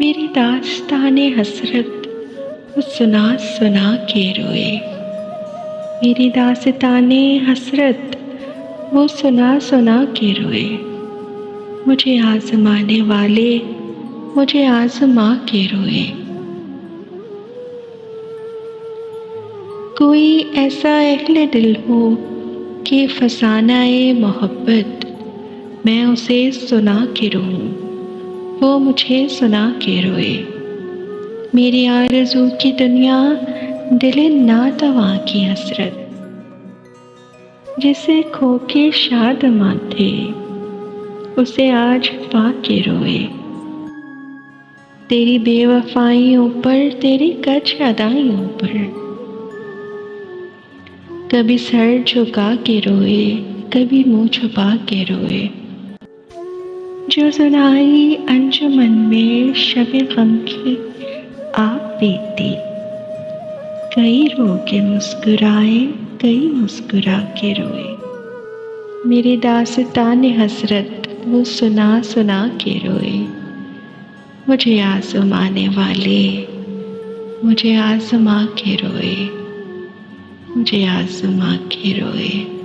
मेरी दास्ताने हसरत वो सुना सुना के रोए। मेरी दास्ताने हसरत वो सुना सुना के रोए। मुझे आजमाने वाले मुझे आजमा के रोए। कोई ऐसा अहले दिल हो कि फसाना-ए मोहब्बत मैं उसे सुना के रोऊं, वो मुझे सुना के रोए। मेरी आरज़ू की दुनिया दिल-ए नादवा की हसरत, जिसे खो के शादमां थे उसे आज पा के रोए। तेरी बेवफाइयों पर, तेरी कच अदाइयों पर कभी सर झुका के रोए, कभी मुँह छुपा के रोए। जो सुनाई अंजुमन में शब गम की आप बीती, कई रो के मुस्कुराए, कई मुस्कुरा के रोए। मेरी दास्ताने हसरत वो सुना सुना के रोए। मुझे आज़माने वाले मुझे आज़मा के रोए, मुझे आज़मा के रोए।